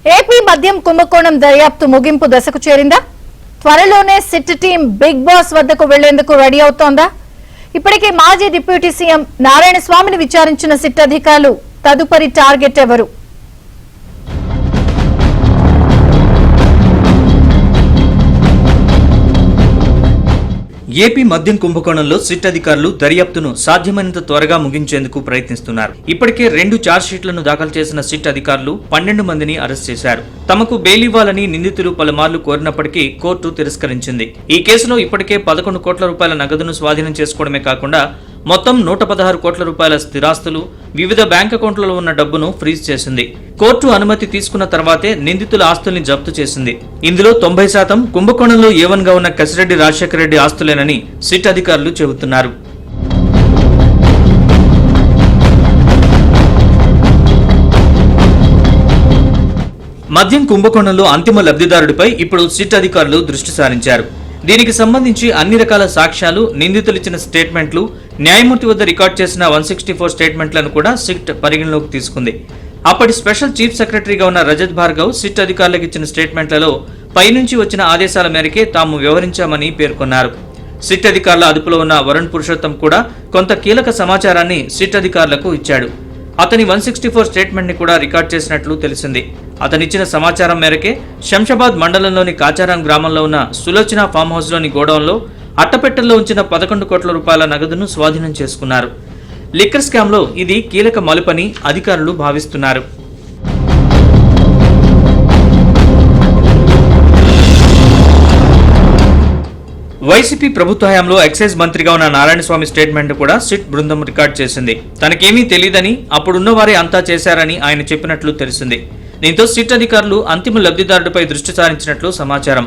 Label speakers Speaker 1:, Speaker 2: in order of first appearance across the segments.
Speaker 1: AP మద్యం కుంభకోణం దర్యాప్తు ముగింపు దశకు చేరిందా? త్వరలోనే సిట్ టీం బిగ్ బాస్ వద్దకు వెళ్లేందుకు రెడీ అవుతోందా? ఇప్పటికే మాజీ డిప్యూటీ సీఎం నారాయణ స్వామిని విచారించిన సిట్ అధికారులు తదుపరి టార్గెట్ ఎవరు?
Speaker 2: ఏపీ మద్యం కుంభకోణంలో సిట్ అధికారులు దర్యాప్తును సాధ్యమైనంత త్వరగా ముగించేందుకు ప్రయత్నిస్తున్నారు. ఇప్పటికే 2 ఛార్జ్షీట్లను దాఖలు చేసిన సిట్ అధికారులు 12 మందిని అరెస్ట్ చేశారు. తమకు బెయిల్ ఇవ్వాలని నిందితులు పలుమార్లు కోరినప్పటికీ కోర్టు తిరస్కరించింది. ఈ కేసులో ఇప్పటికే 11 కోట్ల రూపాయల నగదును స్వాధీనం చేసుకోవడమే కాకుండా మొత్తం 116 కోట్ల రూపాయల స్థిరాస్తులు, వివిధ బ్యాంక్ అకౌంట్లలో ఉన్న డబ్బును ఫ్రీజ్ చేసింది. కోర్టు అనుమతి తీసుకున్న తర్వాతే నిందితుల ఆస్తుల్ని జప్తు చేసింది. ఇందులో 90% కుంభకోణంలో A1 గా ఉన్న కసిరెడ్డి రాజశేఖర రెడ్డి ఆస్తులేనని సిట్ అధికారులు చెబుతున్నారు. మద్యం కుంభకోణంలో అంతిమ లబ్ధిదారుడిపై ఇప్పుడు సిట్ అధికారులు దృష్టి సారించారు. దీనికి సంబంధించి అన్ని రకాల సాక్ష్యాలు, నిందితులిచ్చిన స్టేట్మెంట్లు, న్యాయమూర్తి వద్ద రికార్డ్ చేసిన 164 స్టేట్మెంట్లను కూడా సిట్ పరిగణలోకి తీసుకుంది. అప్పటి స్పెషల్ చీఫ్ సెక్రటరీగా ఉన్న రజత్ భార్గవ్ సిట్ అధికారులకు ఇచ్చిన స్టేట్మెంట్లలో పైనుంచి వచ్చిన ఆదేశాల మేరకే తాము వ్యవహరించామని పేర్కొన్నారు. సిట్ అధికారుల అదుపులో ఉన్న వరుణ్ పురుషోత్తం కూడా కొంత కీలక సమాచారాన్ని సిట్ అధికారులకు ఇచ్చాడు. అతని 164 స్టేట్మెంట్ ని కూడా రికార్డ్ చేసినట్లు తెలిసింది. అతనిచ్చిన సమాచారం మేరకే శంషాబాద్ మండలంలోని కాచారాం గ్రామంలో ఉన్న సులోచన ఫామ్ హౌస్ లోని గోడౌన్లో అట్టపెట్టెల్లో ఉంచిన 11 కోట్ల రూపాయల నగదును స్వాధీనం చేసుకున్నారు. లిక్కర్ స్కామ్ లో ఇది కీలక మలుపని అధికారులు భావిస్తున్నారు. వైసీపీ ప్రభుత్వ హయాంలో ఎక్సైజ్ మంత్రిగా ఉన్న నారాయణ స్వామి స్టేట్మెంట్ కూడా సిట్ బృందం రికార్డ్ చేసింది. తనకేమీ తెలియదని, అప్పుడున్న వారే అంతా చేశారని ఆయన చెప్పినట్లు తెలిసింది. దీంతో సిట్ అధికారులు అంతిమ లబ్ధిదారుడిపై దృష్టి సారించినట్లు సమాచారం.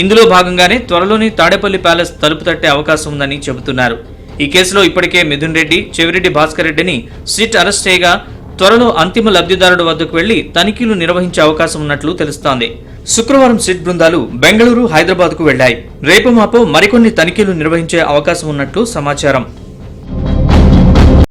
Speaker 2: ఇందులో భాగంగానే త్వరలోనే తాడేపల్లి ప్యాలెస్ తలుపు తట్టే అవకాశం ఉందని చెబుతున్నారు. ఈ కేసులో ఇప్పటికే మిథున్ రెడ్డి, చెవిరెడ్డి భాస్కర్ రెడ్డిని సిట్ అరెస్ట్ చేయగా త్వరలో అంతిమ లబ్ధిదారుడు వద్దకు వెళ్లి తనిఖీలు నిర్వహించే అవకాశం ఉన్నట్లు తెలుస్తోంది. శుక్రవారం సిట్ బృందాలు బెంగళూరు, హైదరాబాద్ కు వెళ్లాయి. రేపు మాపో మరికొన్ని తనిఖీలు నిర్వహించే అవకాశం ఉన్నట్లు సమాచారం.